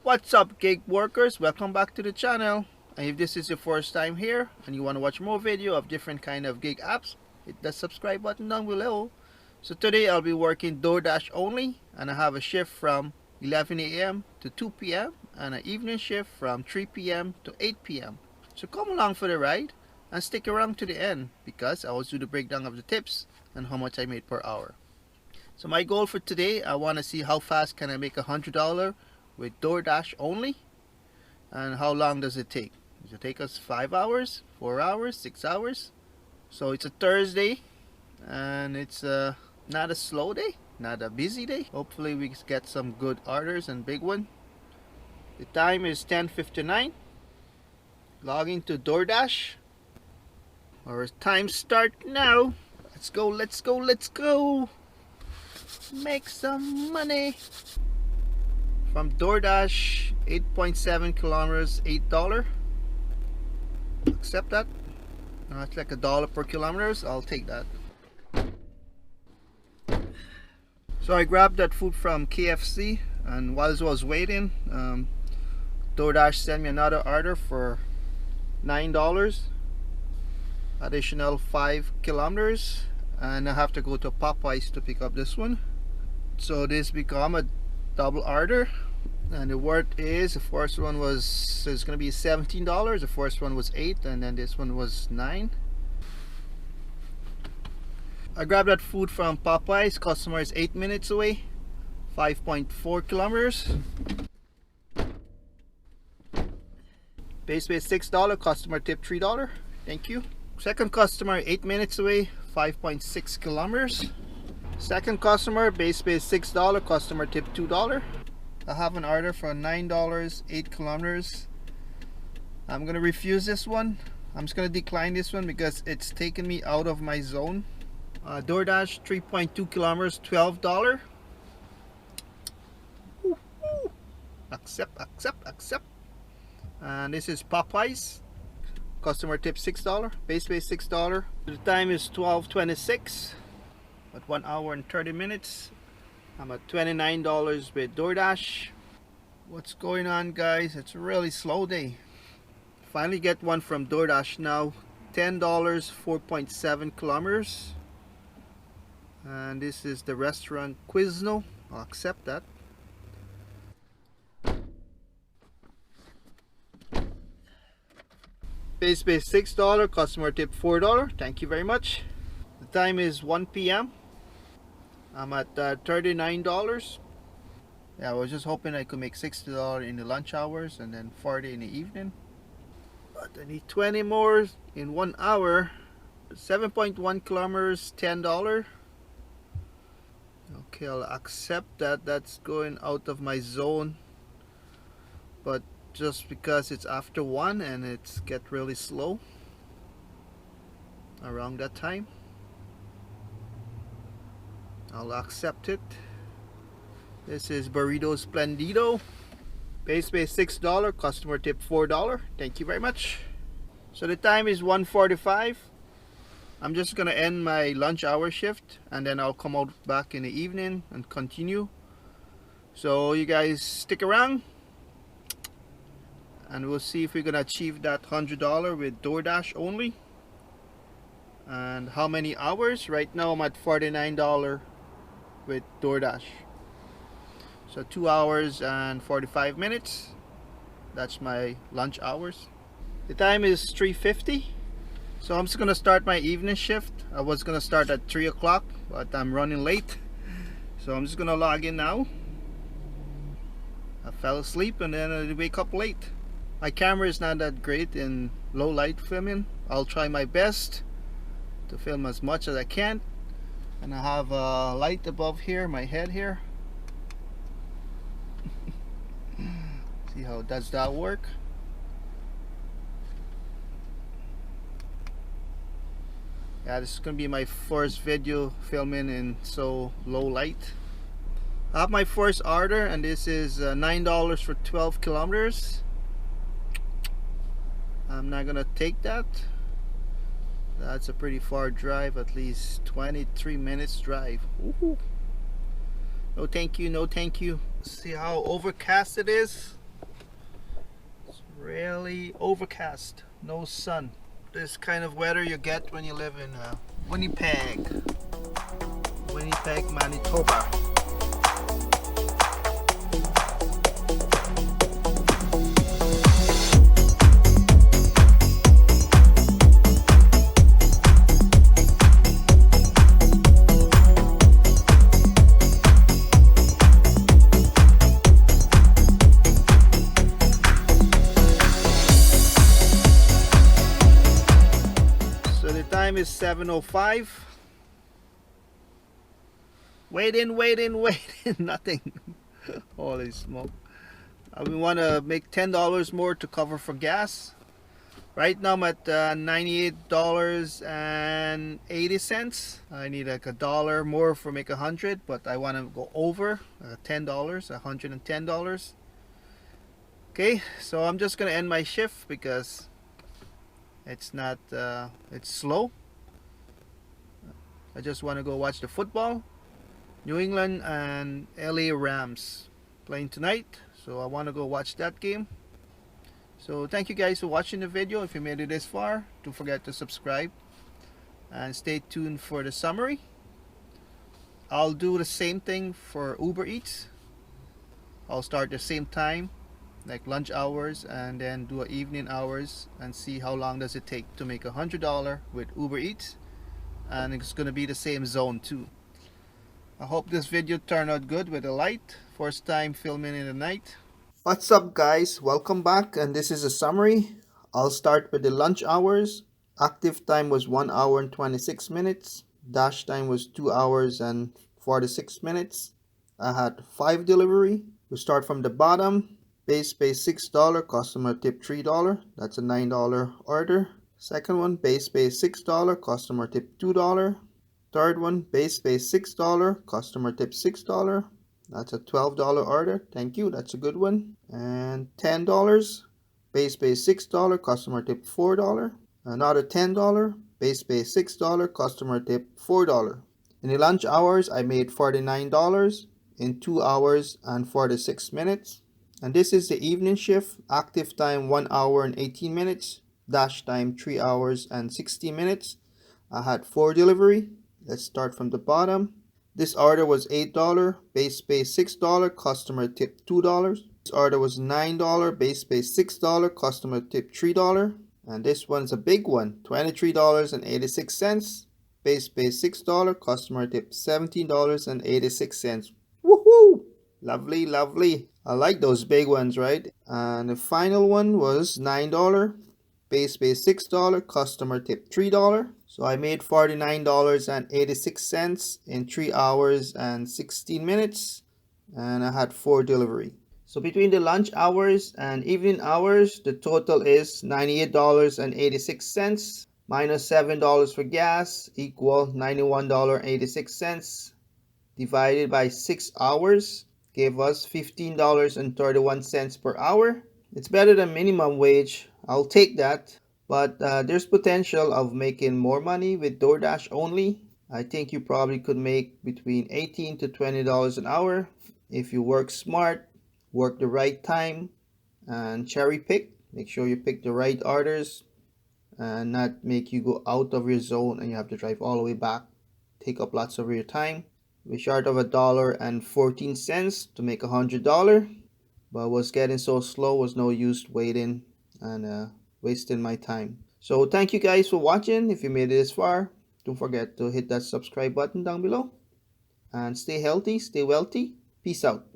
What's up, gig workers? Welcome back to the channel. And if this is your first time here and you want to watch more video of different kind of gig apps, hit that subscribe button down below. So today I'll be working Doordash only, and I have a shift from 11 a.m. to 2 p.m. and an evening shift from 3 p.m. to 8 p.m. So come along for the ride and stick around to the end, because I will do the breakdown of the tips and how much I made per hour. So my goal for today, I want to see how fast can I make $100 with Doordash only, and how long does it take. Does it take us 5 hours, 4 hours, 6 hours? So it's a Thursday and it's not a slow day, not a busy day. Hopefully we get some good orders and big one. The time is 10:59. Log into Doordash. Our time start now. Let's go, let's go, let's go. Make some money. From Doordash, 8.7 kilometers, $8. Accept that. It's like $1 per kilometers. I'll take that. So I grabbed that food from KFC, and while I was waiting, Doordash sent me another order for $9, additional 5 kilometers, and I have to go to Popeyes to pick up this one. So this become a double order, and the word is the first one was, so it's gonna be $17. The first one was 8, and then this one was 9. I grabbed that food from Popeyes. Customer is 8 minutes away, 5.4 kilometers. Base pay $6, customer tip $3. Thank you. Second customer, 8 minutes away, 5.6 kilometers. Second customer, base pay $6, customer tip $2. I have an order for $9, 8 kilometers. I'm gonna refuse this one. I'm just gonna decline this one because it's taking me out of my zone. Doordash, 3.2 kilometers, $12. Ooh, ooh. Accept, accept, accept. And this is Popeyes. Customer tip $6, base pay $6. The time is 12:26. At 1 hour and 30 minutes. I'm at $29 with Doordash. What's going on, guys? It's a really slow day. Finally get one from Doordash now. $10, 4.7 kilometers. And this is the restaurant Quizno. I'll accept that. Base pay $6, customer tip $4. Thank you very much. The time is 1 p.m. I'm at $39. Yeah, I was just hoping I could make $60 in the lunch hours and then $40 in the evening. But I need 20 more in 1 hour. 7.1 kilometers, $10. Okay, I'll accept that. That's going out of my zone. But just because it's after 1 and it's get really slow around that time, I'll accept it. This is Burrito Splendido. Base pay $6, customer tip $4. Thank you very much. So the time is 1:45. I'm just gonna end my lunch hour shift and then I'll come out back in the evening and continue. So you guys stick around and we'll see if we're gonna achieve that $100 with Doordash only. And how many hours? Right now I'm at $49 with Doordash. So 2 hours and 45 minutes. That's my lunch hours. The time is 3:50. So I'm just gonna start my evening shift. I was gonna start at 3 o'clock, but I'm running late. So I'm just gonna log in now. I fell asleep and then I wake up late. My camera is not that great in low light filming. I'll try my best to film as much as I can. And I have a light above here, my head here. See how does that work? Yeah, this is gonna be my first video filming in so low light. I have my first order, and this is $9 for 12 kilometers. I'm not gonna take that. That's a pretty far drive, at least 23 minutes drive. Ooh. No thank you, no thank you. See how overcast it is? Really overcast, no sun. This kind of weather you get when you live in Winnipeg, Manitoba. So the time is 7:05. Waiting, nothing. Holy smoke. We want to make $10 more to cover for gas. Right now I'm at $98.80. I need like $1 more for make 100, but I want to go over $10, $110. Okay, so I'm just gonna end my shift because it's not it's slow. I just want to go watch the football. New England and LA Rams playing tonight, so I want to go watch that game. So thank you guys for watching the video. If you made it this far, don't forget to subscribe and stay tuned for the summary. I'll do the same thing for Uber Eats. I'll start the same time, like lunch hours, and then do evening hours and see how long does it take to make $100 with Uber Eats. And it's gonna be the same zone too. I hope this video turned out good with the light. First time filming in the night. What's up guys, welcome back, and this is a summary. I'll start with the lunch hours. Active time was 1 hour and 26 minutes. Dash time was 2 hours and 46 minutes. I had 5 delivery. We start from the bottom. Base pay $6, customer tip $3. That's a $9 order. Second one, base pay $6, customer tip $2. Third one, base pay $6, customer tip $6. That's a $12 order. Thank you, that's a good one. And $10, base pay $6, customer tip $4. Another $10, base pay $6, customer tip $4. In the lunch hours, I made $49 in 2 hours and 46 minutes. And this is the evening shift. Active time 1 hour and 18 minutes. Dash time 3 hours and 60 minutes. I had 4 delivery. Let's start from the bottom. This order was $8, base pay $6, customer tip $2. This order was $9, base pay $6, customer tip $3. And this one's a big one, $23.86, base pay $6, customer tip $17.86. Woohoo! Lovely, lovely. I like those big ones, right? And the final one was $9. Base pay $6, customer tip $3. So I made $49.86 in 3 hours and 16 minutes. And I had 4 delivery. So between the lunch hours and evening hours, the total is $98.86 minus $7 for gas equal $91.86 divided by 6 hours gave us $15.31 per hour. It's better than minimum wage. I'll take that. But there's potential of making more money with Doordash only. I think you probably could make between $18 to $20 an hour if you work smart, work the right time, and cherry pick. Make sure you pick the right orders and not make you go out of your zone and you have to drive all the way back. Take up lots of your time. We're short of $1.14 to make $100. But was getting so slow, was no use waiting and wasting my time. So thank you guys for watching. If you made it this far, don't forget to hit that subscribe button down below. And stay healthy, stay wealthy. Peace out.